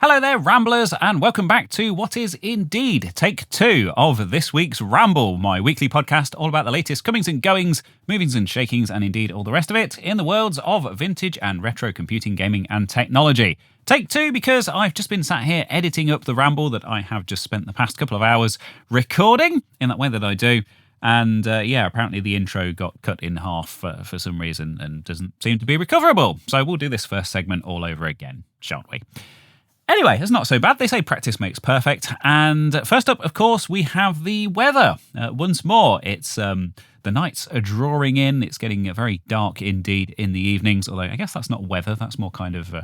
Hello there, Ramblers, and welcome back to what is indeed take 2 of this week's Ramble, my weekly podcast all about the latest comings and goings, movings and shakings, and indeed all the rest of it in the worlds of vintage and retro computing, gaming, and technology. Take 2 because I've just been sat here editing up the Ramble that I have just spent the past couple of hours recording in that way that I do. And apparently the intro got cut in half for some reason and doesn't seem to be recoverable. So we'll do this first segment all over again, shan't we? Anyway, it's not so bad. They say practice makes perfect. And first up, of course, we have the weather. Once more, it's the nights are drawing in. It's getting very dark indeed in the evenings, although I guess that's not weather. That's more kind of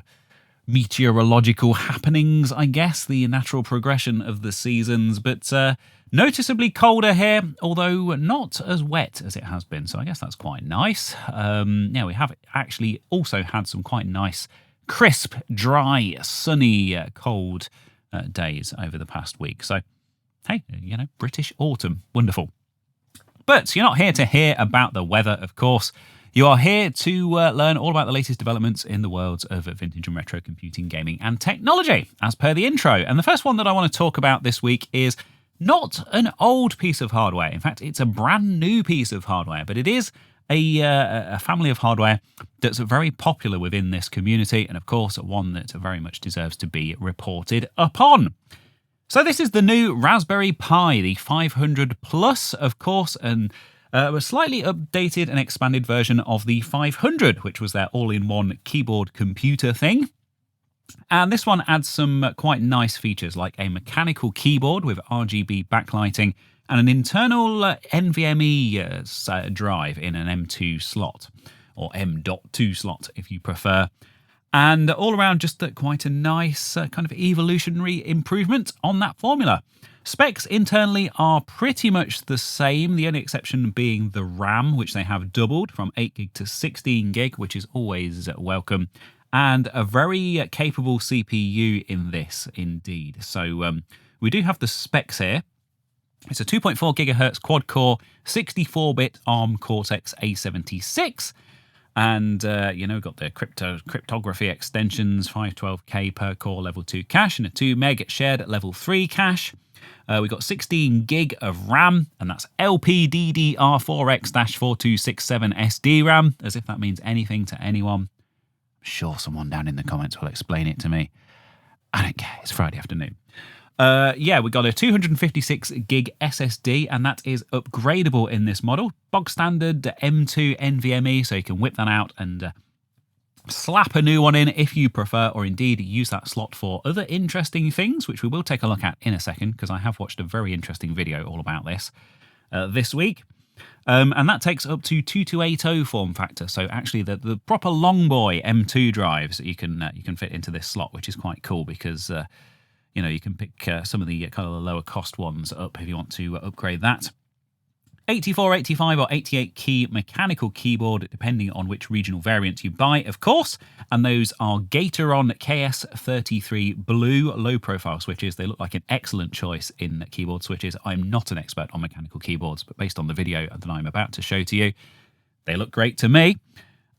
meteorological happenings, I guess, the natural progression of the seasons. But noticeably colder here, although not as wet as it has been. So I guess that's quite nice. We have actually also had some quite nice crisp, dry, sunny, cold days over the past week. So, hey, British autumn. Wonderful. But you're not here to hear about the weather, of course. You are here to learn all about the latest developments in the worlds of vintage and retro computing, gaming, and technology, as per the intro. And the first one that I want to talk about this week is not an old piece of hardware. In fact, it's a brand new piece of hardware, but it is a family of hardware that's very popular within this community, and of course one that very much deserves to be reported upon. So this is the new Raspberry Pi, the 500 Plus, of course, and a slightly updated and expanded version of the 500, which was their all-in-one keyboard computer thing. And this one adds some quite nice features like a mechanical keyboard with RGB backlighting and an internal NVMe drive in an M2 slot, or M.2 slot if you prefer. And all around just quite a nice kind of evolutionary improvement on that formula. Specs internally are pretty much the same, the only exception being the RAM, which they have doubled from 8GB to 16GB, which is always welcome. And a very capable CPU in this, indeed. So we do have the specs here. It's a 2.4 gigahertz quad-core, 64-bit ARM Cortex-A76. And, got the cryptography extensions, 512K per core level 2 cache, and a 2 meg shared level 3 cache. We've got 16 gig of RAM, and that's LPDDR4X-4267 SD RAM, as if that means anything to anyone. I'm sure someone down in the comments will explain it to me. I don't care, it's Friday afternoon. We got a 256 gig SSD, and that is upgradable in this model. Bog standard M2 NVMe, so you can whip that out and slap a new one in if you prefer, or indeed use that slot for other interesting things, which we will take a look at in a second, because I have watched a very interesting video all about this this week. And that takes up to 2280 form factor, so actually the proper long boy M2 drives you can fit into this slot, which is quite cool because you can pick some of the kind of the lower cost ones up if you want to upgrade that. 84, 85 or 88 key mechanical keyboard, depending on which regional variant you buy, of course. And those are Gateron KS33 blue low profile switches. They look like an excellent choice in keyboard switches. I'm not an expert on mechanical keyboards, but based on the video that I'm about to show to you, they look great to me.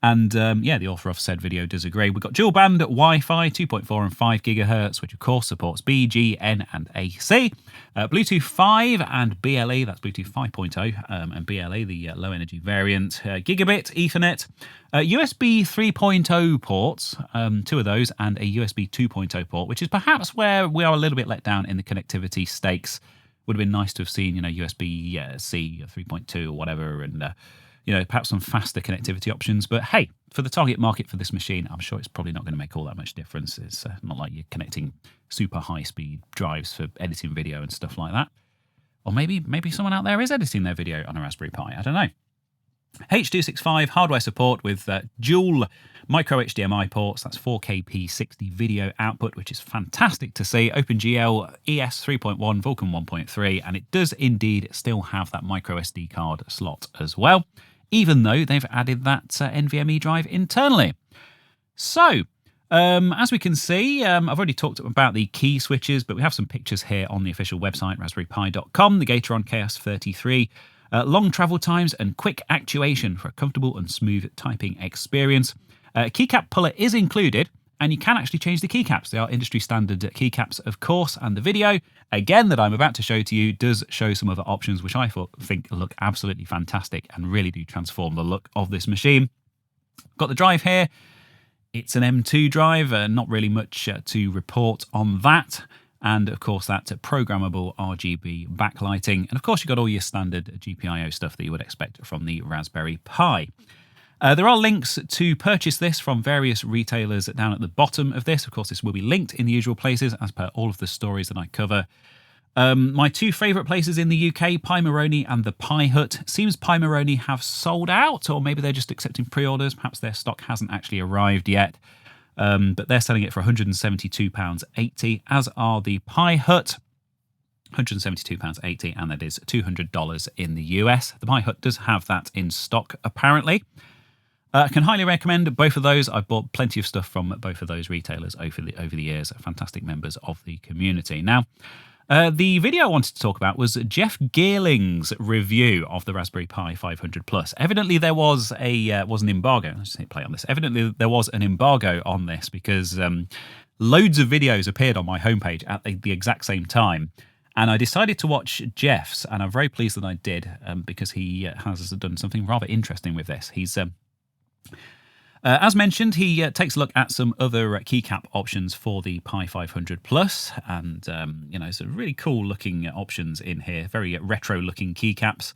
And the author of said video does agree. We've got dual band Wi-Fi, 2.4 and 5 gigahertz, which of course supports B, G, N, and AC. Bluetooth 5 and BLE, that's Bluetooth 5.0, and BLE, the low energy variant. Gigabit Ethernet, USB 3.0 ports, 2 of those, and a USB 2.0 port, which is perhaps where we are a little bit let down in the connectivity stakes. Would have been nice to have seen, USB-C 3.2 or whatever, and perhaps some faster connectivity options. But hey, for the target market for this machine, I'm sure it's probably not going to make all that much difference. It's not like you're connecting super high-speed drives for editing video and stuff like that. Or maybe someone out there is editing their video on a Raspberry Pi. I don't know. H.265 hardware support with dual micro HDMI ports. That's 4K P60 video output, which is fantastic to see. OpenGL ES 3.1, Vulkan 1.3, and it does indeed still have that micro SD card slot as well, even though they've added that NVMe drive internally. So, as we can see, I've already talked about the key switches, but we have some pictures here on the official website, raspberrypi.com, the Gateron KS33. Long travel times and quick actuation for a comfortable and smooth typing experience. Keycap puller is included, And you can actually change the keycaps. They are industry standard keycaps, of course, and the video, again, that I'm about to show to you does show some other options which I think look absolutely fantastic and really do transform the look of this machine. Got the drive here. It's an M2 drive, not really much to report on that. And of course, that programmable RGB backlighting. And of course, you've got all your standard GPIO stuff that you would expect from the Raspberry Pi. There are links to purchase this from various retailers down at the bottom of this. Of course, this will be linked in the usual places as per all of the stories that I cover. My two favourite places in the UK, Pi Moroni and the Pi Hut. Seems Pi Moroni have sold out, or maybe they're just accepting pre-orders. Perhaps their stock hasn't actually arrived yet. But they're selling it for £172.80, as are the Pi Hut. £172.80, and that is $200 in the US. The Pi Hut does have that in stock, apparently. I can highly recommend both of those. I've bought plenty of stuff from both of those retailers over the years. Fantastic members of the community. Now, the video I wanted to talk about was Jeff Geerling's review of the Raspberry Pi 500 Plus. Evidently, there was an embargo. Let's hit play on this. Evidently, there was an embargo on this because loads of videos appeared on my homepage at the exact same time. And I decided to watch Jeff's, and I'm very pleased that I did because he has done something rather interesting with this. He's as mentioned, he takes a look at some other keycap options for the Pi 500 Plus, and some really cool looking options in here, very retro looking keycaps.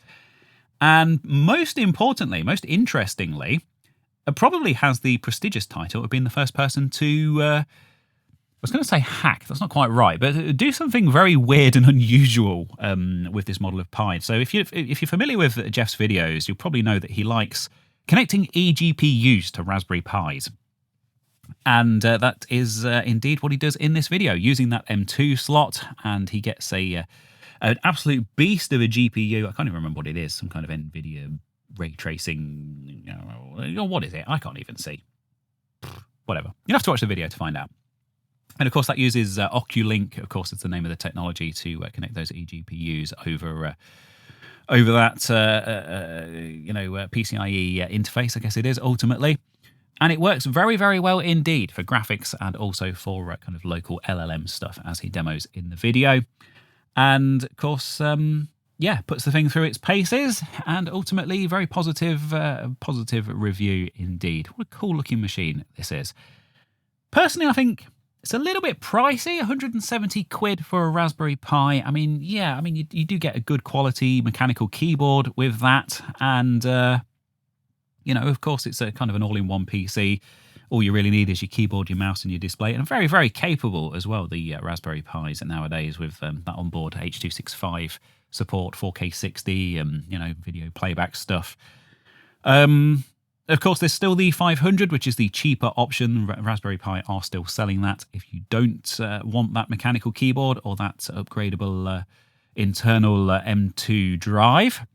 And most importantly, most interestingly, probably has the prestigious title of being the first person to, I was going to say hack, that's not quite right, but do something very weird and unusual with this model of Pi. So if you're familiar with Jeff's videos, you'll probably know that he likes connecting eGPUs to Raspberry Pis. And that is indeed what he does in this video, using that M2 slot, and he gets an absolute beast of a GPU. I can't even remember what it is, some kind of NVIDIA ray tracing, what is it? I can't even see. Whatever. You'll have to watch the video to find out. And of course, that uses Oculink, of course, it's the name of the technology, to connect those eGPUs over that, PCIe interface, I guess it is, ultimately. And it works very, very well indeed for graphics and also for kind of local LLM stuff, as he demos in the video. And, of course, puts the thing through its paces, and ultimately, very positive review indeed. What a cool-looking machine this is. Personally, I think it's a little bit pricey, 170 quid for a Raspberry Pi. You do get a good quality mechanical keyboard with that. And, of course, it's a kind of an all-in-one PC. All you really need is your keyboard, your mouse, and your display. And very, very capable as well, the Raspberry Pis nowadays, with that onboard H.265 support, 4K 60, video playback stuff. Of course, there's still the 500, which is the cheaper option. Raspberry Pi are still selling that if you don't want that mechanical keyboard or that upgradable internal M2 drive.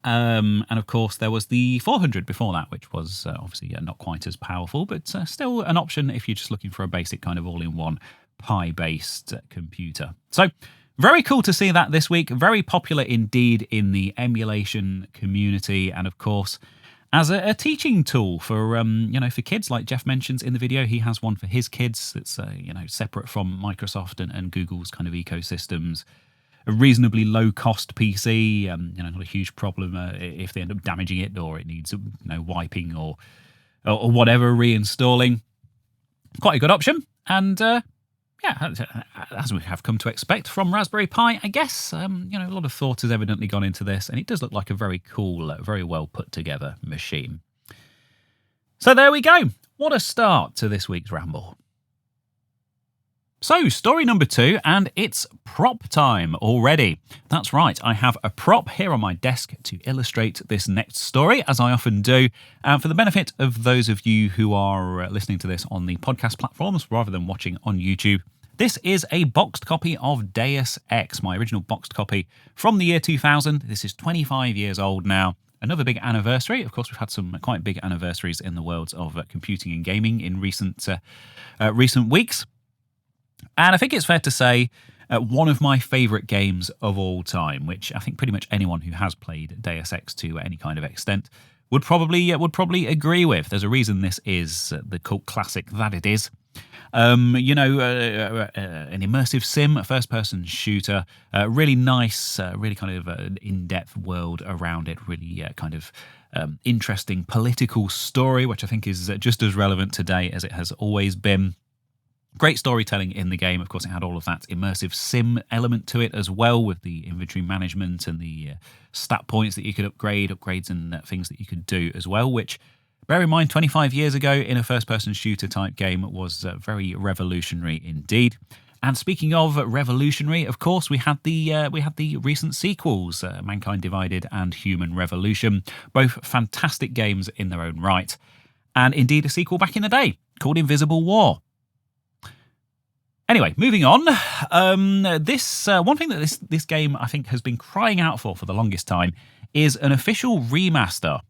And of course, there was the 400 before that, which was obviously not quite as powerful, but still an option if you're just looking for a basic kind of all-in-one Pi-based computer. So very cool to see that this week. Very popular indeed in the emulation community, and of course, as a teaching tool for for kids, like Jeff mentions in the video. He has one for his kids that's separate from Microsoft and Google's kind of ecosystems. A reasonably low cost PC, not a huge problem if they end up damaging it or it needs wiping or whatever, reinstalling. Quite a good option, and as we have come to expect from Raspberry Pi, I guess, a lot of thought has evidently gone into this, and it does look like a very cool, very well put together machine. So there we go. What a start to this week's Ramble. So, story number 2, and it's prop time already. That's right, I have a prop here on my desk to illustrate this next story, as I often do. And for the benefit of those of you who are listening to this on the podcast platforms rather than watching on YouTube, this is a boxed copy of Deus Ex, my original boxed copy from the year 2000. This is 25 years old now. Another big anniversary. Of course, we've had some quite big anniversaries in the worlds of computing and gaming in recent weeks. And I think it's fair to say one of my favourite games of all time, which I think pretty much anyone who has played Deus Ex to any kind of extent would probably agree with. There's a reason this is the cult classic that it is. An immersive sim, a first-person shooter, really nice, really kind of in-depth world around it, really kind of interesting political story, which I think is just as relevant today as it has always been. Great storytelling in the game. Of course, it had all of that immersive sim element to it as well, with the inventory management and the stat points that you could upgrades and things that you could do as well, which, bear in mind, 25 years ago in a first-person shooter type game was very revolutionary indeed. And speaking of revolutionary, of course, we had the recent sequels, Mankind Divided and Human Revolution, both fantastic games in their own right, and indeed a sequel back in the day called Invisible War. Anyway, moving on. One thing that this game I think has been crying out for the longest time is an official remaster.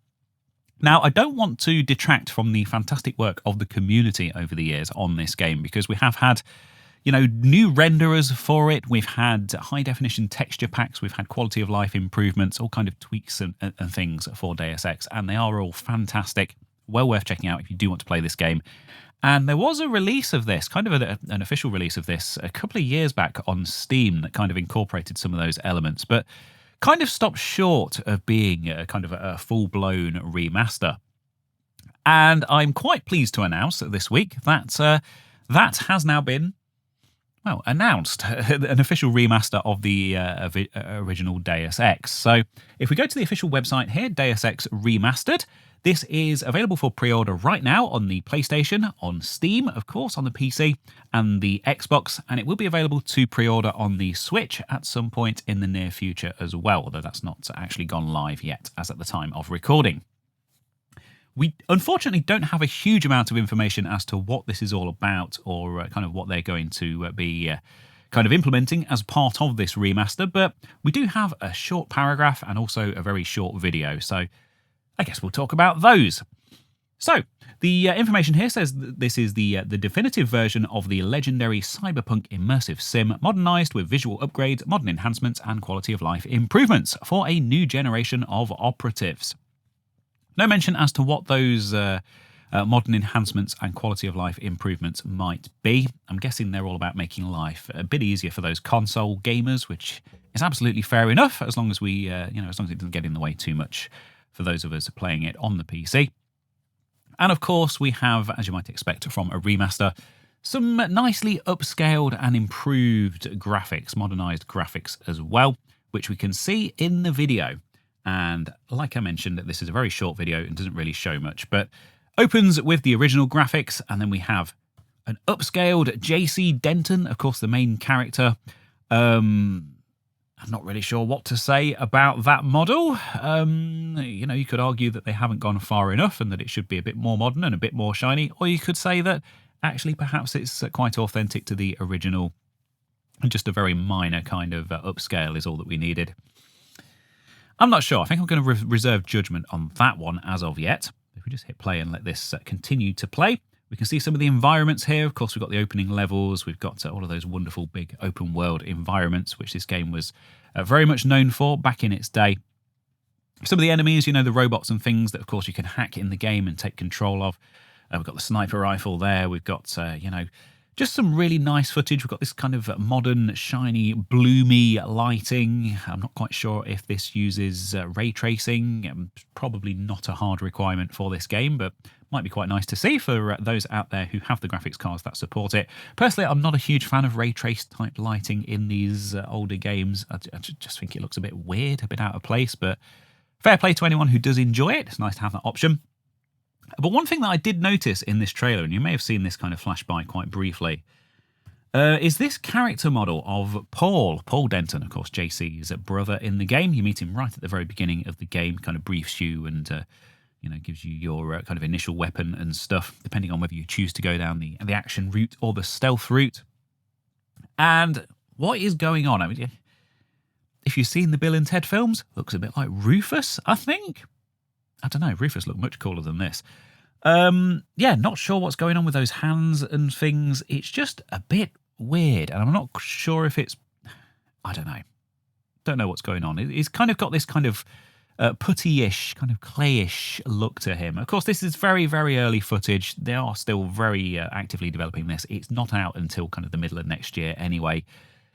Now, I don't want to detract from the fantastic work of the community over the years on this game, because we have had, new renderers for it. We've had high-definition texture packs. We've had quality of life improvements, all kind of tweaks and things for Deus Ex, and they are all fantastic. Well worth checking out if you do want to play this game. And there was a release of this, kind of an official release of this, a couple of years back on Steam that kind of incorporated some of those elements, but kind of stopped short of being a full-blown remaster. And I'm quite pleased to announce this week that that has now been, announced, an official remaster of the original Deus Ex. So if we go to the official website here, Deus Ex Remastered, this is available for pre-order right now on the PlayStation, on Steam, of course, on the PC, and the Xbox, and it will be available to pre-order on the Switch at some point in the near future as well, although that's not actually gone live yet, as at the time of recording. We unfortunately don't have a huge amount of information as to what this is all about, or kind of what they're going to be kind of implementing as part of this remaster, but we do have a short paragraph and also a very short video, so I guess we'll talk about those. So, the information here says that this is the definitive version of the legendary cyberpunk immersive sim, modernised with visual upgrades, modern enhancements, and quality of life improvements for a new generation of operatives. No mention as to what those modern enhancements and quality of life improvements might be. I'm guessing they're all about making life a bit easier for those console gamers, which is absolutely fair enough, as long as we, as long as it doesn't get in the way too much for those of us playing it on the PC. And of course, we have, as you might expect from a remaster, some nicely upscaled and improved graphics, modernised graphics as well, which we can see in the video. And like I mentioned, this is a very short video and doesn't really show much, but opens with the original graphics, and then we have an upscaled JC Denton, of course, the main character. I'm not really sure what to say about that model. You could argue that they haven't gone far enough and that it should be a bit more modern and a bit more shiny, or you could say that actually perhaps it's quite authentic to the original and just a very minor kind of upscale is all that we needed. I'm not sure. I think I'm going to reserve judgment on that one as of yet. If we just hit play and let this continue to play, we can see some of the environments here. Of course, we've got the opening levels. We've got all of those wonderful big open world environments, which this game was very much known for back in its day. Some of the enemies, the robots and things that, of course, you can hack in the game and take control of. We've got the sniper rifle there. We've got, just some really nice footage. We've got this kind of modern, shiny, bloomy lighting. I'm not quite sure if this uses ray tracing. Probably not a hard requirement for this game, but might be quite nice to see for those out there who have the graphics cards that support it. Personally, I'm not a huge fan of ray trace type lighting in these older games. I just think it looks a bit weird, a bit out of place, but fair play to anyone who does enjoy it. It's nice to have that option. But one thing that I did notice in this trailer, and you may have seen this kind of flash by quite briefly, is this character model of Paul Denton, of course, JC's brother in the game. You meet him right at the very beginning of the game, kind of briefs you and gives you your kind of initial weapon and stuff, depending on whether you choose to go down the action route or the stealth route. And what is going on? I mean, if you've seen the Bill and Ted films, looks a bit like Rufus, I think. I don't know, Rufus looked much cooler than this. Not sure what's going on with those hands and things. It's just a bit weird, and I'm not sure if it's... I don't know. Don't know what's going on. It's kind of got this kind of putty-ish, kind of clayish look to him. Of course, this is very, very early footage. They are still very actively developing this. It's not out until kind of the middle of next year anyway.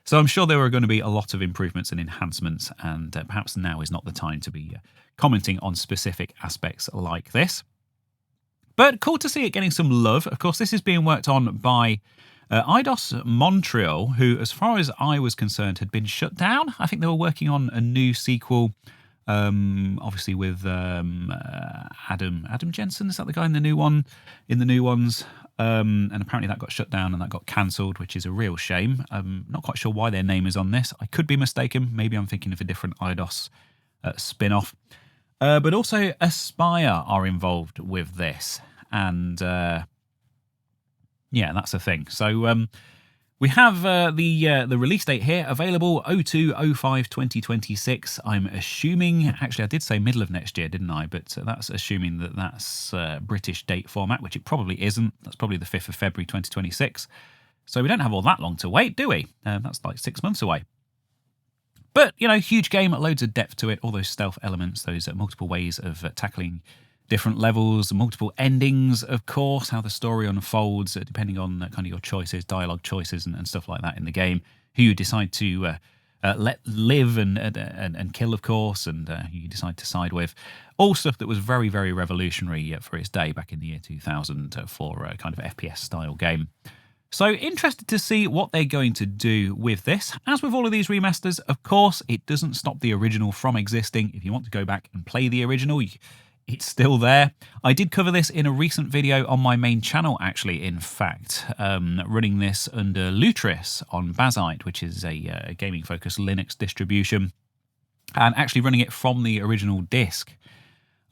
So I'm sure there are going to be a lot of improvements and enhancements, and perhaps now is not the time to be commenting on specific aspects like this. But cool to see it getting some love. Of course, this is being worked on by Eidos Montreal, who, as far as I was concerned, had been shut down. I think they were working on a new sequel, obviously with Adam Jensen. Is that the guy in the new one? In the new ones, and apparently that got shut down and that got cancelled, which is a real shame. I'm not quite sure why their name is on this. I could be mistaken. Maybe I'm thinking of a different Eidos spin-off. But also Aspire are involved with this, and yeah, that's the thing. So we have the release date here, available 02/05/2026. I'm assuming, actually I did say middle of next year, didn't I? But that's assuming that that's British date format, which it probably isn't. That's probably the 5th of February 2026. So we don't have all that long to wait, do we? That's like 6 months away. But, you know, huge game, loads of depth to it, all those stealth elements, those multiple ways of tackling different levels, multiple endings, of course, how the story unfolds, depending on kind of your choices, dialogue choices and stuff like that in the game, who you decide to let live and kill, of course, and who you decide to side with. All stuff that was very, very revolutionary for its day back in the year 2000 for a kind of FPS-style game. So interested to see what they're going to do with this. As with all of these remasters, of course, it doesn't stop the original from existing. If you want to go back and play the original, it's still there. I did cover this in a recent video on my main channel, actually, in fact, running this under Lutris on Bazite, which is a gaming-focused Linux distribution, and actually running it from the original disk.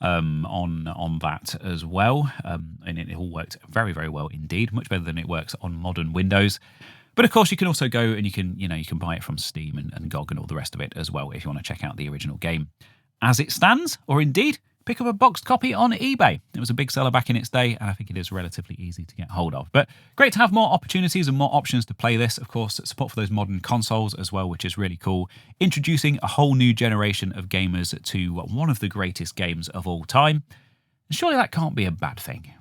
On that as well, and it all worked very, very well indeed, much better than it works on modern Windows. But of course, you can also go and you can buy it from Steam and GOG and all the rest of it as well if you want to check out the original game as it stands, or indeed pick up a boxed copy on eBay. It was a big seller back in its day, and I think it is relatively easy to get hold of. But great to have more opportunities and more options to play this. Of course, support for those modern consoles as well, which is really cool. Introducing a whole new generation of gamers to one of the greatest games of all time. And surely that can't be a bad thing.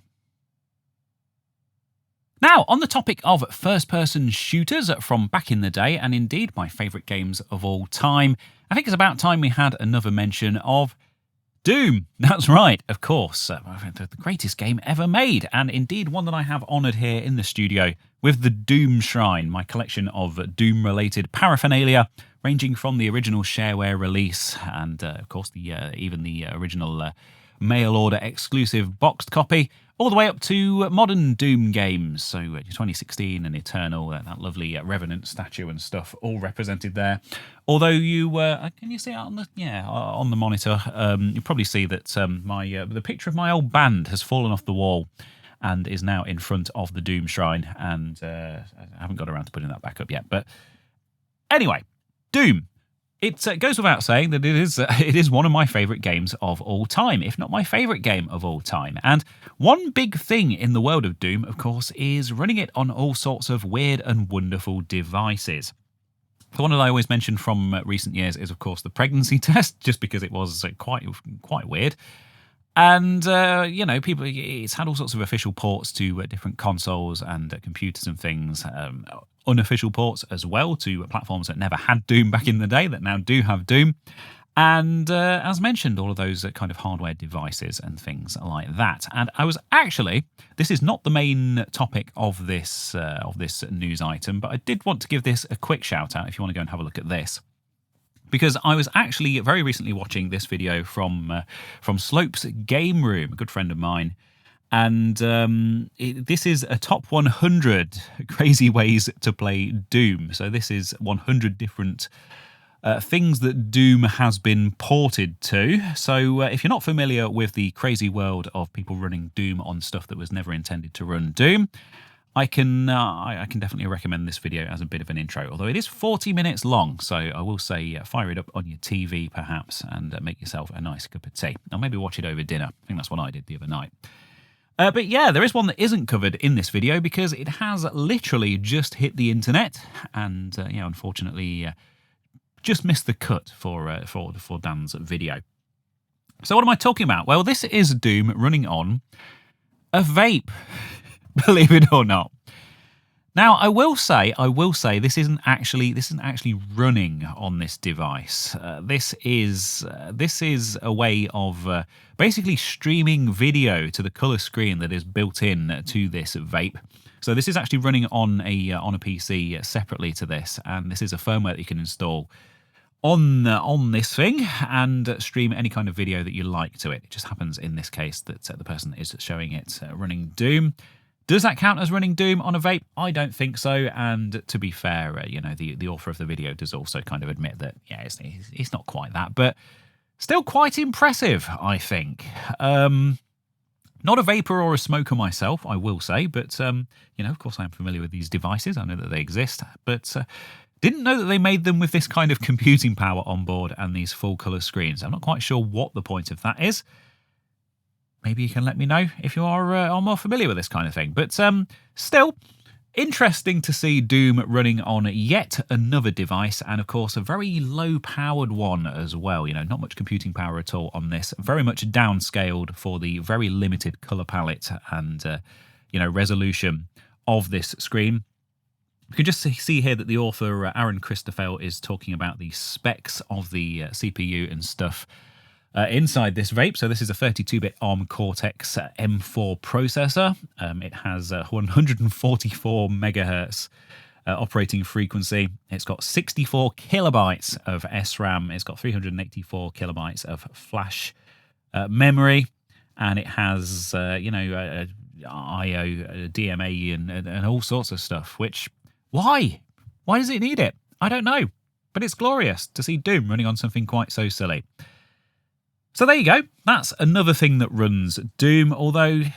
Now, on the topic of first-person shooters from back in the day, and indeed my favourite games of all time, I think it's about time we had another mention of Doom. That's right, of course. The greatest game ever made, and indeed one that I have honoured here in the studio with the Doom Shrine, my collection of Doom-related paraphernalia, ranging from the original shareware release and, of course, even the original mail-order exclusive boxed copy, all the way up to modern Doom games. So 2016 and Eternal, that lovely Revenant statue and stuff, all represented there. Although you can you see it on the monitor? You probably see that the picture of my old band has fallen off the wall and is now in front of the Doom Shrine, and I haven't got around to putting that back up yet. But anyway, Doom. It goes without saying that it is one of my favourite games of all time, if not my favourite game of all time. And one big thing in the world of Doom, of course, is running it on all sorts of weird and wonderful devices. The one that I always mention from recent years is, of course, the pregnancy test, just because it was quite weird. And, it's had all sorts of official ports to different consoles and computers and things. Unofficial ports as well to platforms that never had Doom back in the day that now do have Doom. And as mentioned, all of those kind of hardware devices and things like that. And I was actually, this is not the main topic of this news item, but I did want to give this a quick shout out if you want to go and have a look at this. Because I was actually very recently watching this video from Slope's Game Room, a good friend of mine. And this is a top 100 crazy ways to play Doom. So this is 100 different things that Doom has been ported to. So if you're not familiar with the crazy world of people running Doom on stuff that was never intended to run Doom, I can definitely recommend this video as a bit of an intro, although it is 40 minutes long. So I will say fire it up on your TV perhaps and make yourself a nice cup of tea. Or maybe watch it over dinner. I think that's what I did the other night. But yeah, there is one that isn't covered in this video because it has literally just hit the internet and, unfortunately, just missed the cut for Dan's video. So what am I talking about? Well, this is Doom running on a vape, believe it or not. Now, I will say, this isn't actually running on this device. This is a way of basically streaming video to the color screen that is built in to this vape. So this is actually running on a PC separately to this, and this is a firmware that you can install on this thing and stream any kind of video that you like to it. It just happens in this case that the person is showing it running Doom. Does that count as running Doom on a vape? I don't think so. And to be fair, you know, the author of the video does also kind of admit that, yeah, it's not quite that, but still quite impressive, I think. Not a vapor or a smoker myself, I will say, but, you know, of course I'm familiar with these devices. I know that they exist, but didn't know that they made them with this kind of computing power on board and these full colour screens. I'm not quite sure what the point of that is. Maybe you can let me know if you are more familiar with this kind of thing. But still, interesting to see Doom running on yet another device, and of course a very low-powered one as well. You know, not much computing power at all on this. Very much downscaled for the very limited colour palette and you know, resolution of this screen. You can just see here that the author, Aaron Christoffel, is talking about the specs of the CPU and stuff inside this vape. So this is a 32-bit ARM Cortex M4 processor. It has 144 megahertz operating frequency. It's got 64 kilobytes of SRAM. It's got 384 kilobytes of flash memory, and it has you know, IO, DMA, and all sorts of stuff. Which why does it need it? I don't know, but it's glorious to see Doom running on something quite so silly. So there you go. That's another thing that runs Doom, although, you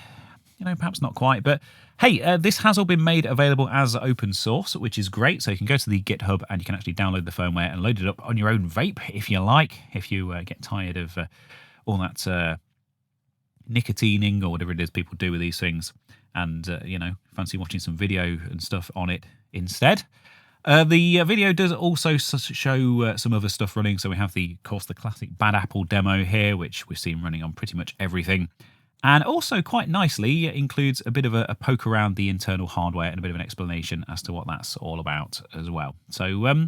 know, perhaps not quite. But hey, this has all been made available as open source, which is great. So you can go to the GitHub and you can actually download the firmware and load it up on your own vape if you like, if you get tired of all that nicotining or whatever it is people do with these things, and, you know, fancy watching some video and stuff on it instead. The video does also show some other stuff running. So we have, of course, the classic Bad Apple demo here, which we've seen running on pretty much everything. And also, quite nicely, includes a bit of a poke around the internal hardware and a bit of an explanation as to what that's all about as well. So,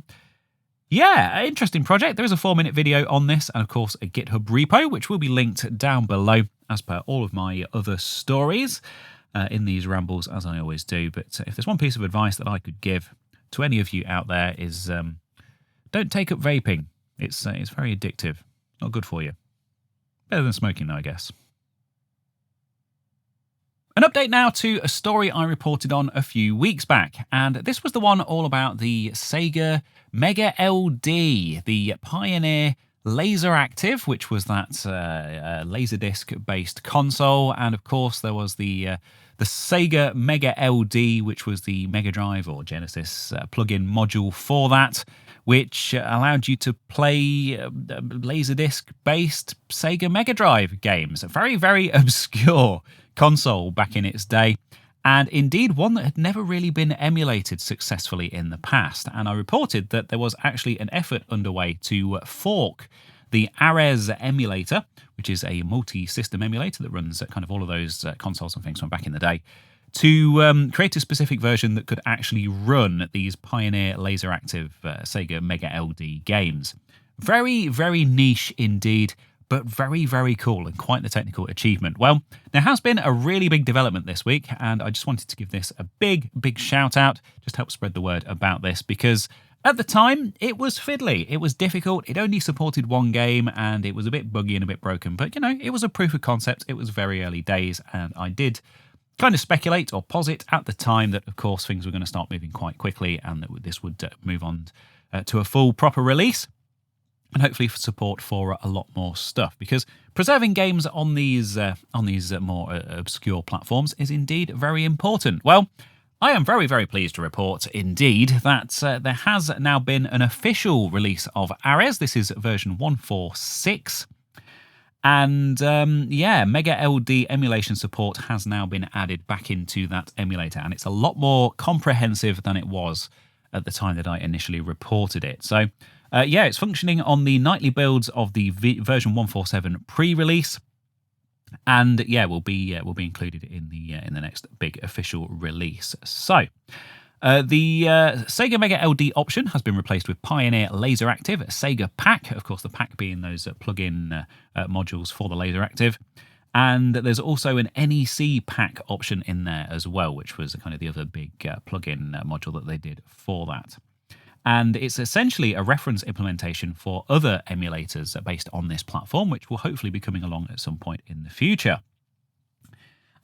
yeah, interesting project. There is a 4-minute video on this, and of course, a GitHub repo, which will be linked down below, as per all of my other stories in these rambles, as I always do. But if there's one piece of advice that I could give to any of you out there is don't take up vaping. It's very addictive. Not good for you. Better than smoking, though, I guess. An update now to a story I reported on a few weeks back, and this was the one all about the Sega MegaLD, the Pioneer LaserActive, which was that Laserdisc-based console, and of course there was the Sega MegaLD, which was the Mega Drive or Genesis plug-in module for that, which allowed you to play Laserdisc-based Sega Mega Drive games. A very, very obscure console back in its day, and indeed one that had never really been emulated successfully in the past. And I reported that there was actually an effort underway to fork the Ares emulator, which is a multi-system emulator that runs kind of all of those consoles and things from back in the day, to create a specific version that could actually run these Pioneer LaserActive Sega MegaLD games. Very, very niche indeed, but very, very cool and quite the technical achievement. Well, there has been a really big development this week, and I just wanted to give this a big, big shout out, just help spread the word about this, because at the time, it was fiddly. It was difficult. It only supported one game, and it was a bit buggy and a bit broken. But, you know, it was a proof of concept. It was very early days, and I did kind of speculate or posit at the time that, of course, things were going to start moving quite quickly and that this would move on to a full, proper release, and hopefully for support for a lot more stuff. Because preserving games on these more obscure platforms is indeed very important. Well, I am very, very pleased to report, indeed, that there has now been an official release of Ares. This is version 146. And, yeah, MegaLD emulation support has now been added back into that emulator. And it's a lot more comprehensive than it was at the time that I initially reported it. So Yeah, it's functioning on the nightly builds of the version 147 pre-release, and yeah, will be included in the next big official release. So. The Sega MegaLD option has been replaced with Pioneer LaserActive Sega Pack, of course the pack being those plug-in modules for the LaserActive. And there's also an NEC pack option in there as well, which was kind of the other big plug-in module that they did for that. And it's essentially a reference implementation for other emulators based on this platform, which will hopefully be coming along at some point in the future.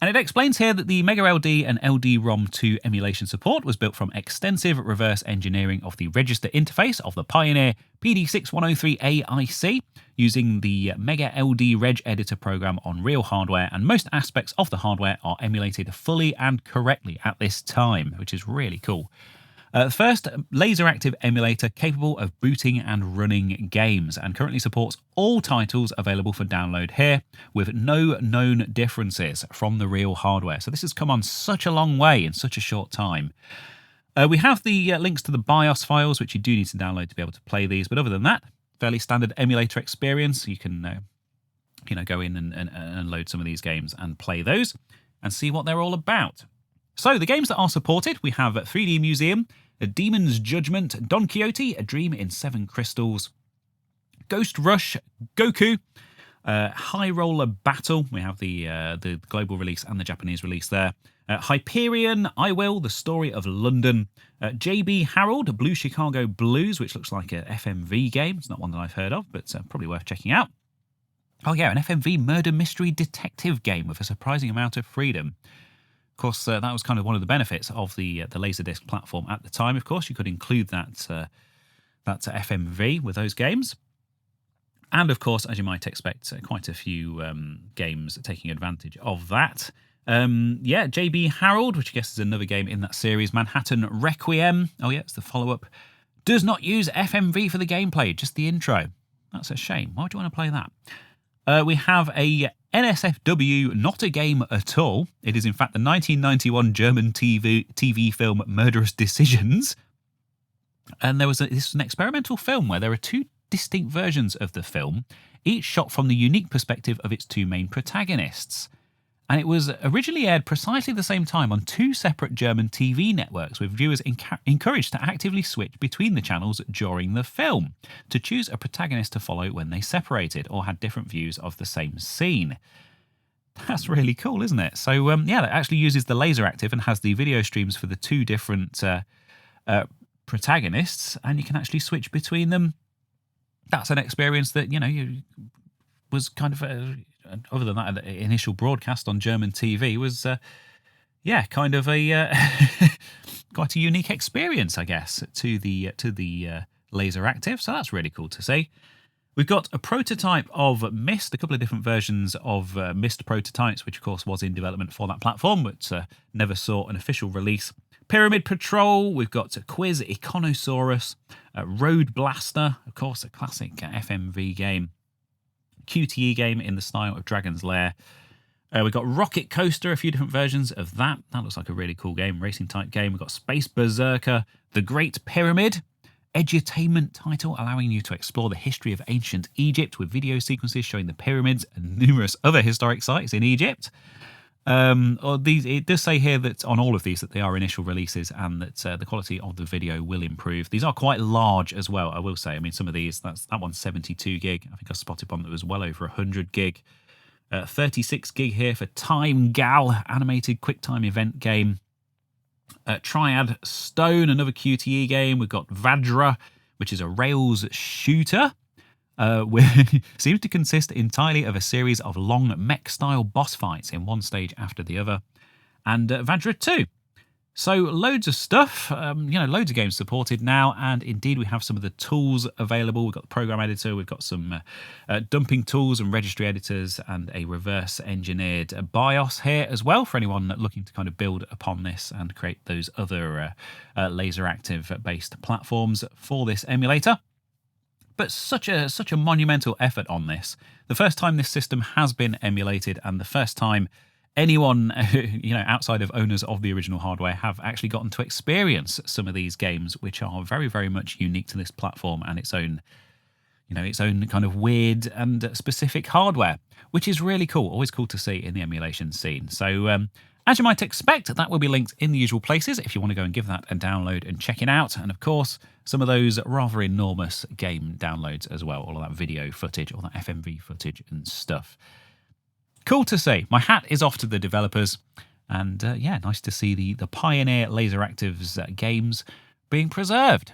And it explains here that the MegaLD and LD-ROM2 emulation support was built from extensive reverse engineering of the register interface of the Pioneer PD6103A IC using the MegaLD Reg Editor program on real hardware, and most aspects of the hardware are emulated fully and correctly at this time, which is really cool. First, LaserActive emulator capable of booting and running games, and currently supports all titles available for download here, with no known differences from the real hardware. So this has come on such a long way in such a short time. We have the links to the BIOS files, which you do need to download to be able to play these, but other than that, fairly standard emulator experience. You can go in and load some of these games and play those and see what they're all about. So the games that are supported, we have 3D Museum, A Demon's Judgment, Don Quixote, A Dream in Seven Crystals, Ghost Rush, Goku, High Roller Battle, we have the global release and the Japanese release there, Hyperion, I Will, The Story of London, JB Harold, Blue Chicago Blues, which looks like a FMV game. It's not one that I've heard of, but probably worth checking out. Oh yeah, an FMV murder mystery detective game with a surprising amount of freedom. Of course, that was kind of one of the benefits of the Laserdisc platform at the time. Of course, you could include that FMV with those games. And of course, as you might expect, quite a few games taking advantage of that. Yeah, JB Harold, which I guess is another game in that series. Manhattan Requiem. Oh yeah, it's the follow-up. Does not use FMV for the gameplay, just the intro. That's a shame. Why do you want to play that? We have a NSFW, not a game at all. It is in fact the 1991 German TV film Murderous Decisions. And this was an experimental film where there are two distinct versions of the film, each shot from the unique perspective of its two main protagonists. And it was originally aired precisely the same time on two separate German TV networks, with viewers encouraged to actively switch between the channels during the film, to choose a protagonist to follow when they separated or had different views of the same scene. That's really cool, isn't it? So, yeah, that actually uses the LaserActive and has the video streams for the two different protagonists, and you can actually switch between them. That's an experience that, was kind of... other than that, the initial broadcast on German TV was, kind of a quite a unique experience, I guess, to the LaserActive. So that's really cool to see. We've got a prototype of Myst, a couple of different versions of Myst prototypes, which of course was in development for that platform, but never saw an official release. Pyramid Patrol, we've got Quiz Iconosaurus, Road Blaster, of course, a classic FMV game. QTE game in the style of Dragon's Lair. We've got Rocket Coaster, a few different versions of that. That looks like a really cool game, racing type game. We've got Space Berserker, The Great Pyramid, edutainment title allowing you to explore the history of ancient Egypt with video sequences showing the pyramids and numerous other historic sites in Egypt. It does say here that on all of these that they are initial releases and that the quality of the video will improve. These are quite large as well, I will say. I mean, some of these, that one's 72 gig. I think I spotted one that was well over 100 gig. 36 gig here for Time Gal, animated QuickTime event game. Triad Stone, another QTE game. We've got Vadra, which is a Rails shooter. Seems to consist entirely of a series of long mech-style boss fights in one stage after the other. And Vadra 2. So loads of stuff, loads of games supported now, and indeed we have some of the tools available. We've got the program editor, we've got some dumping tools and registry editors, and a reverse engineered BIOS here as well for anyone looking to kind of build upon this and create those other LaserActive based platforms for this emulator. But such a monumental effort on this. The first time this system has been emulated, and the first time anyone outside of owners of the original hardware have actually gotten to experience some of these games, which are very, very much unique to this platform and its own kind of weird and specific hardware, which is really cool. Always cool to see in the emulation scene. So as you might expect, that will be linked in the usual places if you want to go and give that a download and check it out. And of course, some of those rather enormous game downloads as well, all of that video footage, all that FMV footage and stuff. Cool to see. My hat is off to the developers. And yeah, nice to see the pioneer LaserActive's games being preserved.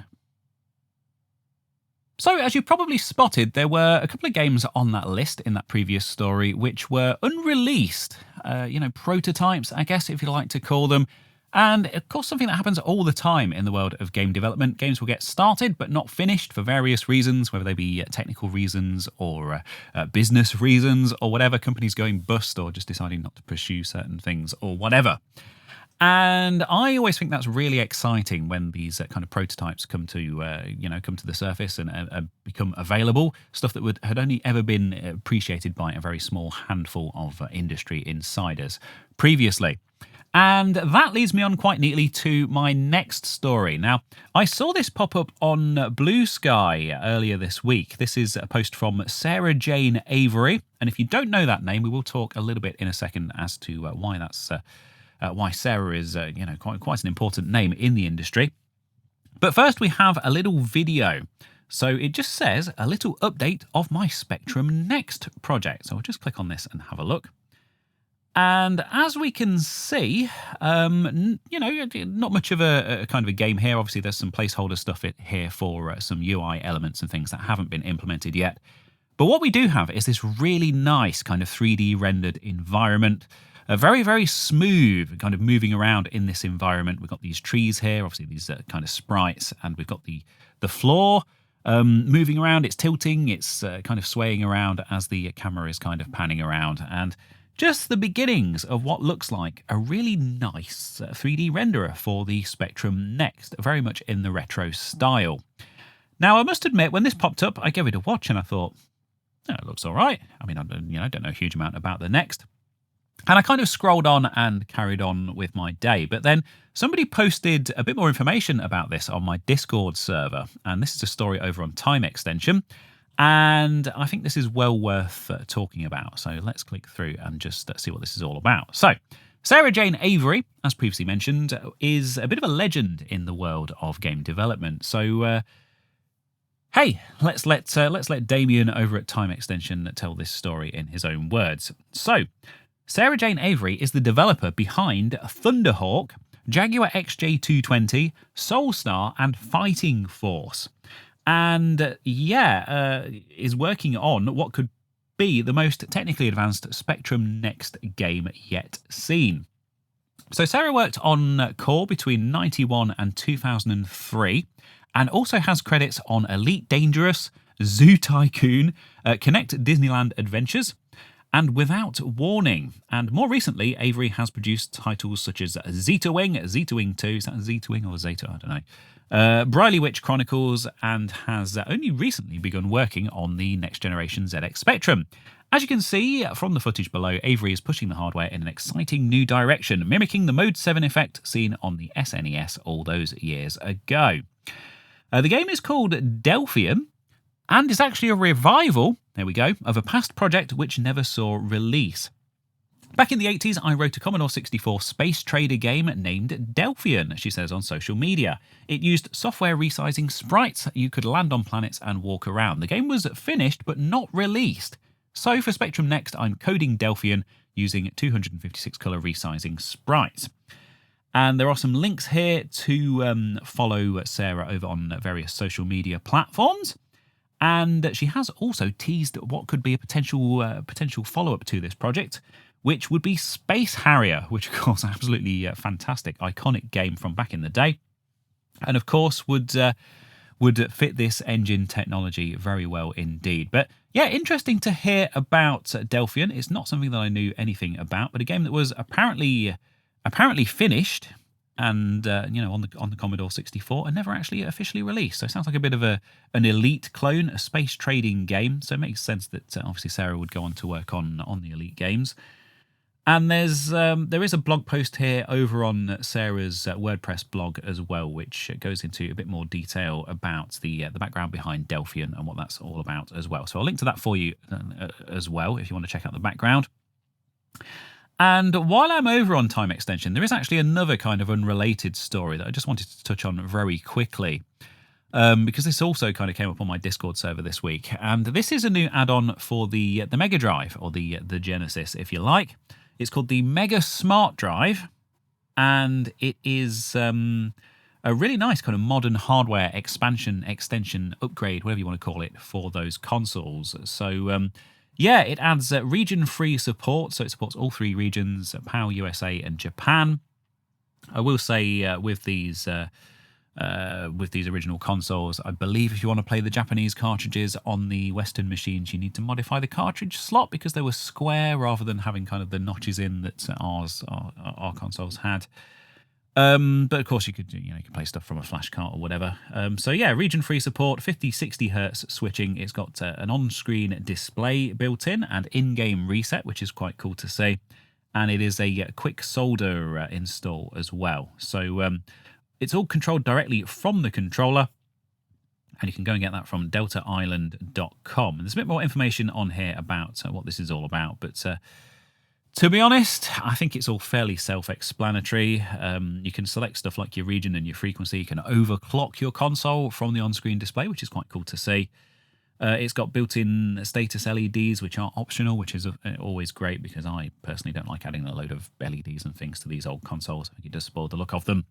So, as you probably spotted, there were a couple of games on that list in that previous story which were unreleased, prototypes, I guess, if you like to call them. And, of course, something that happens all the time in the world of game development. Games will get started but not finished for various reasons, whether they be technical reasons or business reasons or whatever, companies going bust or just deciding not to pursue certain things or whatever. And I always think that's really exciting when these kind of prototypes come to the surface and become available. Stuff that had only ever been appreciated by a very small handful of industry insiders previously. And that leads me on quite neatly to my next story. Now, I saw this pop up on Blue Sky earlier this week. This is a post from Sarah Jane Avory. And if you don't know that name, we will talk a little bit in a second as to why that's... why Sarah is, quite an important name in the industry. But first we have a little video. So it just says a little update of my Spectrum Next project. So I'll just click on this and have a look. And as we can see, not much of a kind of a game here. Obviously, there's some placeholder stuff here for some UI elements and things that haven't been implemented yet. But what we do have is this really nice kind of 3D rendered environment. Very, very smooth, kind of moving around in this environment. We've got these trees here, obviously these kind of sprites, and we've got the floor moving around. It's tilting, it's kind of swaying around as the camera is kind of panning around. And just the beginnings of what looks like a really nice 3D renderer for the Spectrum Next, very much in the retro style. Now, I must admit, when this popped up, I gave it a watch and I thought, oh, it looks all right. I mean, I don't know a huge amount about the Next. And I kind of scrolled on and carried on with my day. But then somebody posted a bit more information about this on my Discord server. And this is a story over on Time Extension. And I think this is well worth talking about. So let's click through and just see what this is all about. So Sarah Jane Avory, as previously mentioned, is a bit of a legend in the world of game development. So hey, let's let Damien over at Time Extension tell this story in his own words. So Sarah Jane Avory is the developer behind Thunderhawk, Jaguar XJ220, Soulstar, and Fighting Force. And is working on what could be the most technically advanced Spectrum Next game yet seen. So Sarah worked on Core between 91 and 2003, and also has credits on Elite Dangerous, Zoo Tycoon, Connect Disneyland Adventures, and Without Warning. And more recently, Avory has produced titles such as Zeta Wing 2, is that Zeta Wing or Zeta? I don't know. Briley Witch Chronicles, and has only recently begun working on the next generation ZX Spectrum. As you can see from the footage below, Avory is pushing the hardware in an exciting new direction, mimicking the Mode 7 effect seen on the SNES all those years ago. The game is called Delphium, and is actually a revival, there we go, of a past project which never saw release. Back in the 80s, I wrote a Commodore 64 space trader game named Delphian, she says on social media. It used software resizing sprites. You could land on planets and walk around. The game was finished but not released. So for Spectrum Next, I'm coding Delphian using 256 colour resizing sprites. And there are some links here to follow Sarah over on various social media platforms. And she has also teased what could be a potential follow-up to this project, which would be Space Harrier, which of course absolutely fantastic, iconic game from back in the day, and of course would fit this engine technology very well indeed. But yeah, interesting to hear about Delphian. It's not something that I knew anything about, but a game that was apparently finished and on the Commodore 64 and never actually officially released. So it sounds like a bit of an Elite clone, a space trading game. So it makes sense that obviously Sarah would go on to work on the Elite games. And there is a blog post here over on Sarah's WordPress blog as well, which goes into a bit more detail about the background behind Delphian and what that's all about as well. So I'll link to that for you as well if you want to check out the background. And while I'm over on time extension, there is actually another kind of unrelated story that I just wanted to touch on very quickly. Because this also kind of came up on my Discord server this week. And this is a new add-on for the Mega Drive, or the Genesis, if you like. It's called the Mega Smart Drive, and it is a really nice kind of modern hardware expansion, extension, upgrade, whatever you want to call it, for those consoles. So, yeah, it adds region-free support, so it supports all 3 regions, PAL, USA, and Japan. I will say with these original consoles, I believe if you want to play the Japanese cartridges on the Western machines, you need to modify the cartridge slot because they were square rather than having kind of the notches in that our consoles had. But of course you could play stuff from a flash cart or whatever. So yeah, region-free support, 50-60 hertz switching. It's got an on-screen display built in and in-game reset, which is quite cool to see. And it is a quick solder install as well. So it's all controlled directly from the controller, and you can go and get that from deltaisland.com. And there's a bit more information on here about what this is all about, but to be honest, I think it's all fairly self-explanatory. You can select stuff like your region and your frequency. You can overclock your console from the on-screen display, which is quite cool to see. It's got built-in status LEDs, which are optional, which is always great because I personally don't like adding a load of LEDs and things to these old consoles. I think it does spoil the look of them.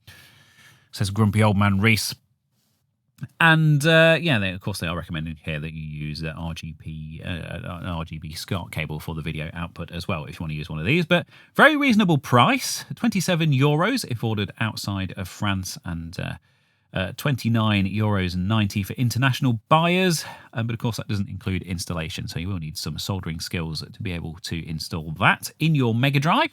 Says grumpy old man Reese. And yeah, of course they are recommending here that you use an RGB SCART cable for the video output as well if you want to use one of these. But very reasonable price, €27 if ordered outside of France, and €29.90 for international buyers. But of course that doesn't include installation, so you will need some soldering skills to be able to install that in your Mega Drive.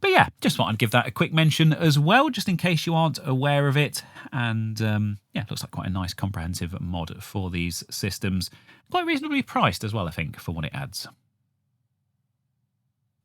But yeah, just thought I'd give that a quick mention as well, just in case you aren't aware of it. And yeah, it looks like quite a nice comprehensive mod for these systems. Quite reasonably priced as well, I think, for what it adds.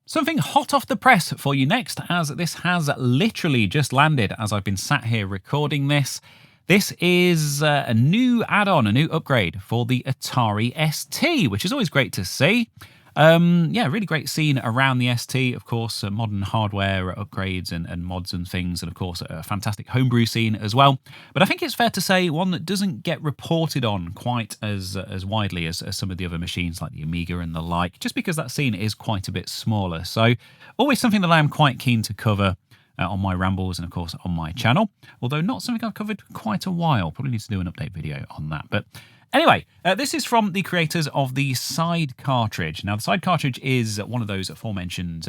Something hot off the press for you next, as this has literally just landed as I've been sat here recording this. This is a new add-on, a new upgrade for the Atari ST, which is always great to see. Yeah, really great scene around the ST, of course, modern hardware upgrades and mods and things, and of course a fantastic homebrew scene as well. But I think it's fair to say one that doesn't get reported on quite as widely as some of the other machines like the Amiga and the like, just because that scene is quite a bit smaller. So always something that I am quite keen to cover on my rambles and of course on my channel, although not something I've covered for quite a while. Probably need to do an update video on that. But anyway, this is from the creators of the Side cartridge. Now, the Side cartridge is one of those aforementioned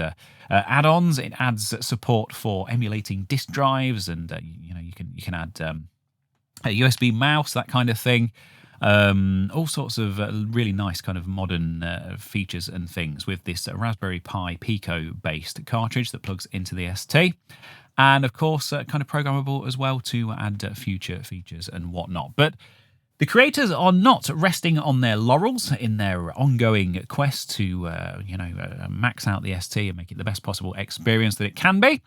add-ons. It adds support for emulating disk drives, and you can add a USB mouse, that kind of thing. All sorts of really nice kind of modern features and things with this Raspberry Pi Pico-based cartridge that plugs into the ST. And of course, kind of programmable as well to add future features and whatnot. But the creators are not resting on their laurels in their ongoing quest to, max out the ST and make it the best possible experience that it can be.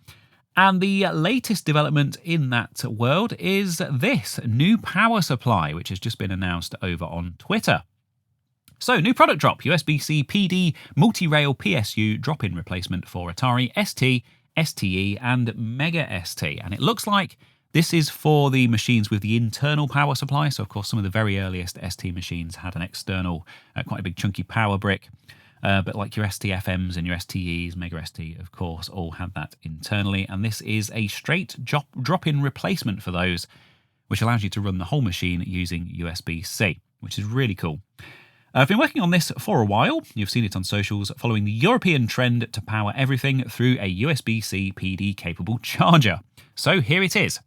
And the latest development in that world is this new power supply, which has just been announced over on Twitter. So, new product drop, USB-C PD multi-rail PSU drop-in replacement for Atari ST, STE, and Mega ST. And it looks like this is for the machines with the internal power supply. So, of course, some of the very earliest ST machines had an external, quite a big chunky power brick. But like your STFMs and your STEs, Mega ST, of course, all had that internally. And this is a straight drop-in replacement for those, which allows you to run the whole machine using USB-C, which is really cool. I've been working on this for a while. You've seen it on socials, following the European trend to power everything through a USB-C PD-capable charger. So here it is.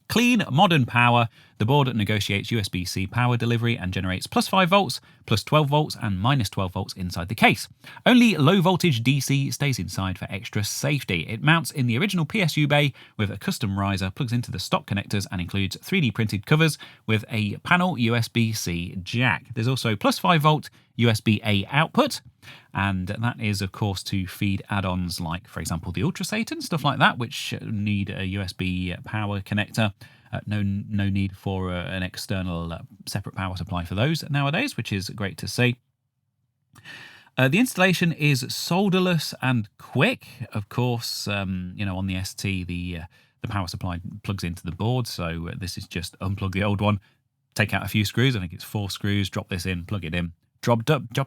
Clean, modern power. The board negotiates USB-C power delivery and generates plus 5 volts, plus 12 volts, and minus 12 volts inside the case. Only low voltage DC stays inside for extra safety. It mounts in the original PSU bay with a custom riser, plugs into the stock connectors, and includes 3D printed covers with a panel USB-C jack. There's also plus 5 volt USB-A output. And that is, of course, to feed add-ons like, for example, the Ultra Satan, stuff like that, which need a USB power connector. No need for an external separate power supply for those nowadays, which is great to see. The installation is solderless and quick. Of course, on the ST, the power supply plugs into the board, so this is just unplug the old one, take out a few screws. I think it's 4 screws. Drop this in, plug it in. Job done. You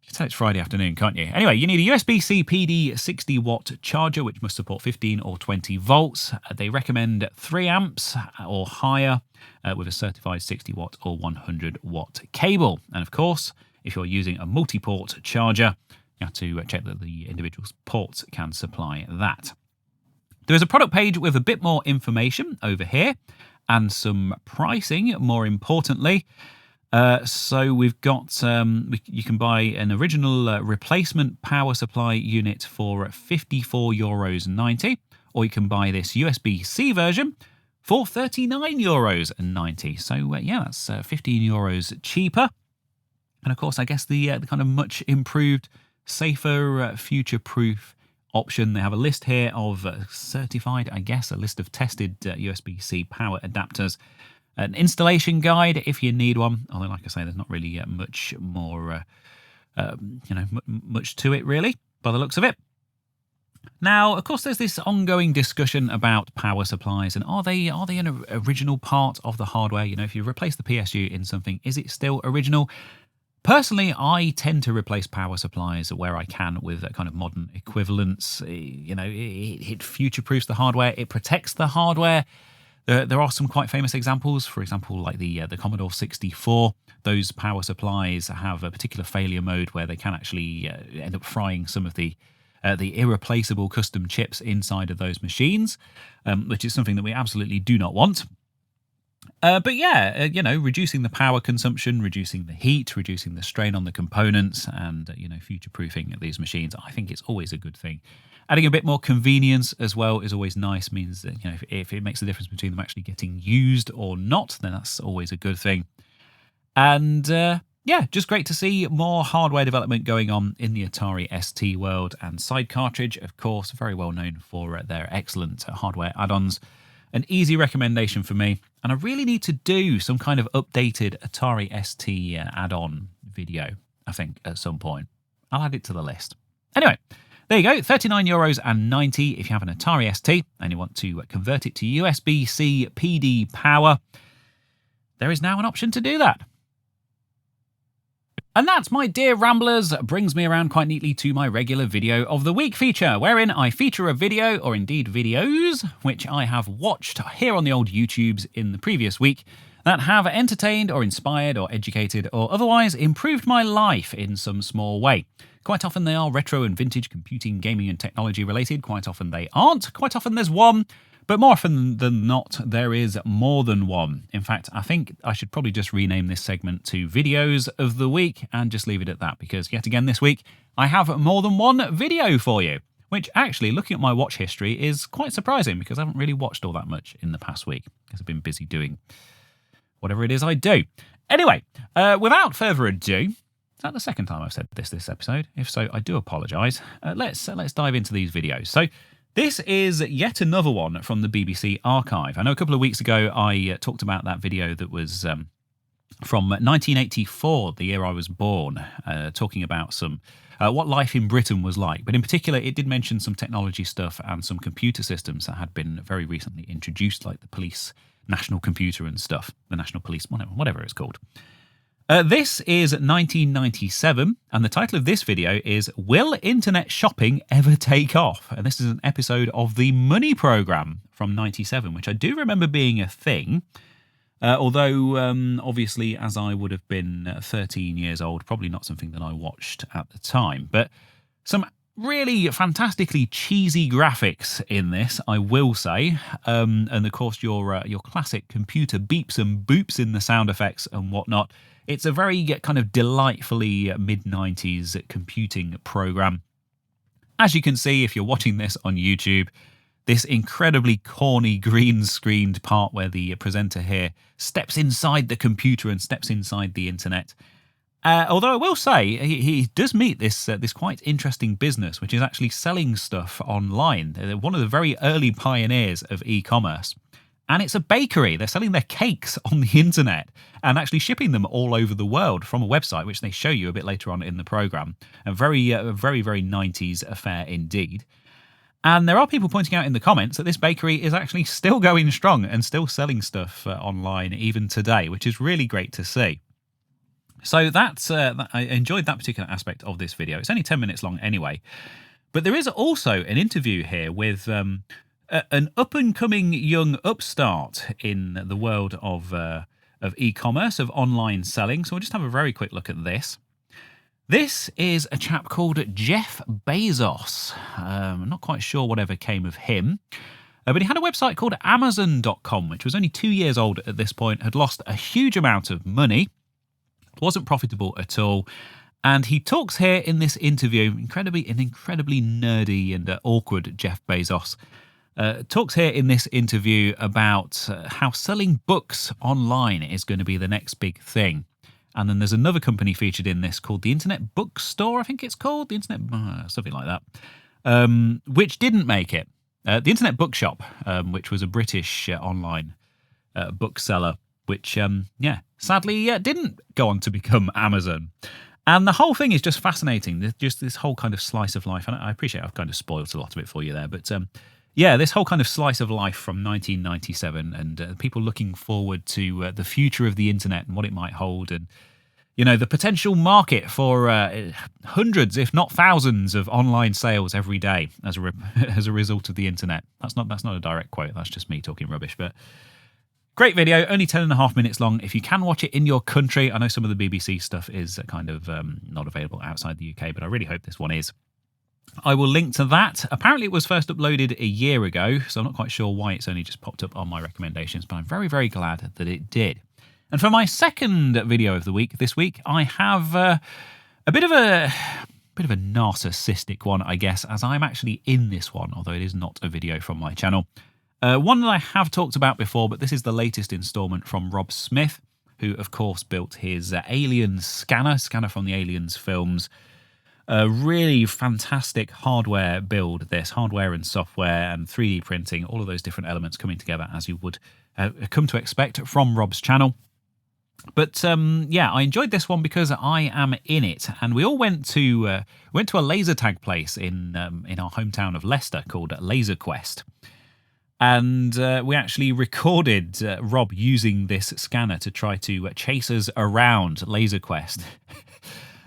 can tell it's Friday afternoon, can't you? Anyway, you need a USB-C PD 60-watt charger, which must support 15 or 20 volts. They recommend 3 amps or higher with a certified 60-watt or 100-watt cable. And of course, if you're using a multi-port charger, you have to check that the individual ports can supply that. There is a product page with a bit more information over here and some pricing, more importantly. So we've got, you can buy an original replacement power supply unit for €54.90, or you can buy this USB-C version for €39.90. So yeah, that's €15 cheaper. And of course, I guess the kind of much improved, safer, future-proof option. They have a list here of certified, I guess, a list of tested USB-C power adapters. An installation guide if you need one, although like I say, there's not really much more, much to it really, by the looks of it. Now, of course, there's this ongoing discussion about power supplies and are they an original part of the hardware? If you replace the PSU in something, is it still original? Personally, I tend to replace power supplies where I can with a kind of modern equivalents. It future-proofs the hardware, it protects the hardware. There are some quite famous examples, for example, like the Commodore 64. Those power supplies have a particular failure mode where they can actually end up frying some of the irreplaceable custom chips inside of those machines, which is something that we absolutely do not want. But yeah, reducing the power consumption, reducing the heat, reducing the strain on the components, and future-proofing these machines, I think it's always a good thing. Adding a bit more convenience as well is always nice. Means that if it makes a difference between them actually getting used or not, then that's always a good thing. And yeah, just great to see more hardware development going on in the Atari ST world. And Side Cartridge, of course, very well known for their excellent hardware add-ons. An easy recommendation for me. And I really need to do some kind of updated Atari ST add-on video, I think, at some point. I'll add it to the list. Anyway, there you go, €39.90 if you have an Atari ST and you want to convert it to USB-C PD power. There is now an option to do that. And that, my dear Ramblers, brings me around quite neatly to my regular Video of the Week feature, wherein I feature a video, or indeed videos, which I have watched here on the old YouTubes in the previous week, that have entertained or inspired or educated or otherwise improved my life in some small way. Quite often they are retro and vintage computing, gaming and technology related. Quite often they aren't. Quite often there's one. But more often than not, there is more than one. In fact, I think I should probably just rename this segment to Videos of the Week and just leave it at that, because yet again this week, I have more than one video for you, which actually, looking at my watch history, is quite surprising because I haven't really watched all that much in the past week because I've been busy doing whatever it is I do. Anyway, without further ado, is that the second time I've said this episode? If so, I do apologise. Let's dive into these videos. So this is yet another one from the BBC archive. I know a couple of weeks ago I talked about that video that was from 1984, the year I was born, talking about some what life in Britain was like. But in particular, it did mention some technology stuff and some computer systems that had been very recently introduced, like the police national computer and stuff, the national police, whatever it's called. This is 1997, and the title of this video is Will Internet Shopping Ever Take Off? And this is an episode of the Money Programme from 97, which I do remember being a thing, although obviously as I would have been 13 years old, probably not something that I watched at the time. But some really fantastically cheesy graphics in this, I will say, and of course your classic computer beeps and boops in the sound effects and whatnot. It's a very kind of delightfully mid-90s computing program. As you can see, if you're watching this on YouTube, this incredibly corny green-screened part where the presenter here steps inside the computer and steps inside the internet. Although I will say, he does meet this quite interesting business, which is actually selling stuff online. They're one of the very early pioneers of e-commerce. And it's a bakery. They're selling their cakes on the internet and actually shipping them all over the world from a website, which they show you a bit later on in the program. A very, very 90s affair indeed. And there are people pointing out in the comments that this bakery is actually still going strong and still selling stuff online even today, which is really great to see. So I enjoyed that particular aspect of this video. It's only 10 minutes long anyway. But there is also an interview here with an up-and-coming young upstart in the world of e-commerce, of online selling. So we'll just have a very quick look at this. This is a chap called Jeff Bezos. I'm not quite sure whatever came of him. But he had a website called Amazon.com, which was only 2 years old at this point, had lost a huge amount of money, wasn't profitable at all. And he talks here in this interview, an incredibly nerdy and awkward Jeff Bezos, talks here in this interview about how selling books online is going to be the next big thing. And then there's another company featured in this called the Internet Bookstore, I think it's called, the Internet, something like that, which didn't make it. The Internet Bookshop, which was a British online bookseller, which, sadly didn't go on to become Amazon. And the whole thing is just fascinating, just this whole kind of slice of life. And I appreciate I've kind of spoiled a lot of it for you there, but this whole kind of slice of life from 1997 and people looking forward to the future of the internet and what it might hold, and the potential market for hundreds, if not thousands, of online sales every day as a result of the internet. That's not a direct quote. That's just me talking rubbish. But great video, only 10.5 minutes long. If you can watch it in your country, I know some of the BBC stuff is kind of not available outside the UK, but I really hope this one is. I will link to that. Apparently it was first uploaded a year ago, so I'm not quite sure why it's only just popped up on my recommendations, but I'm very, very glad that it did. And for my second video of the week, this week, I have a bit of a narcissistic one, I guess, as I'm actually in this one, although it is not a video from my channel. One that I have talked about before, but this is the latest installment from Rob Smith, who, of course, built his Alien scanner from the Aliens films. A really fantastic hardware build, this hardware and software and 3D printing, all of those different elements coming together as you would come to expect from Rob's channel. But I enjoyed this one because I am in it, and we all went to a laser tag place in our hometown of Leicester called Laser Quest. And we actually recorded Rob using this scanner to try to chase us around Laser Quest.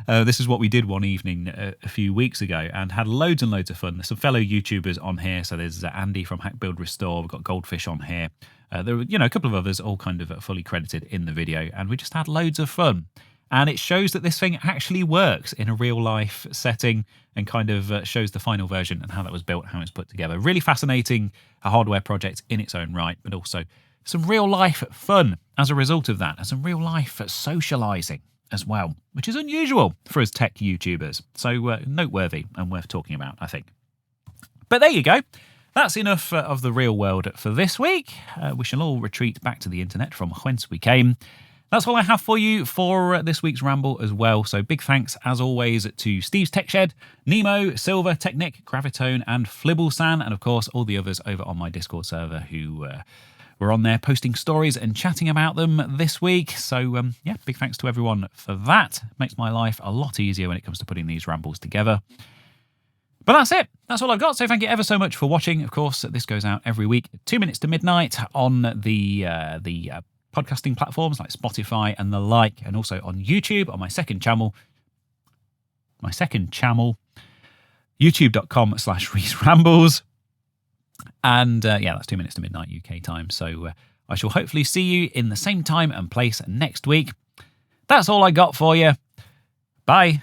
This is what we did one evening a few weeks ago and had loads and loads of fun. There's some fellow YouTubers on here. So there's Andy from Hack Build Restore. We've got Goldfish on here. There were, a couple of others all kind of fully credited in the video. And we just had loads of fun. And it shows that this thing actually works in a real life setting and kind of shows the final version and how that was built, how it's put together. Really fascinating, a hardware project in its own right, but also some real life fun as a result of that, and some real life socializing as well, which is unusual for us tech YouTubers. So noteworthy and worth talking about, I think. But there you go. That's enough of the real world for this week. We shall all retreat back to the internet from whence we came. That's all I have for you for this week's Ramble as well. So big thanks, as always, to Steve's Tech Shed, Nemo, Silver, Technic, Gravitone, and Flibblsan, and of course all the others over on my Discord server who were on there posting stories and chatting about them this week. So big thanks to everyone for that. Makes my life a lot easier when it comes to putting these rambles together. But that's it. That's all I've got. So thank you ever so much for watching. Of course, this goes out every week, 2 minutes to midnight on the podcasting platforms like Spotify and the like, and also on YouTube on my second channel, youtube.com/ReeseRambles. And that's 2 minutes to midnight UK time. So I shall hopefully see you in the same time and place next week. That's all I got for you. Bye.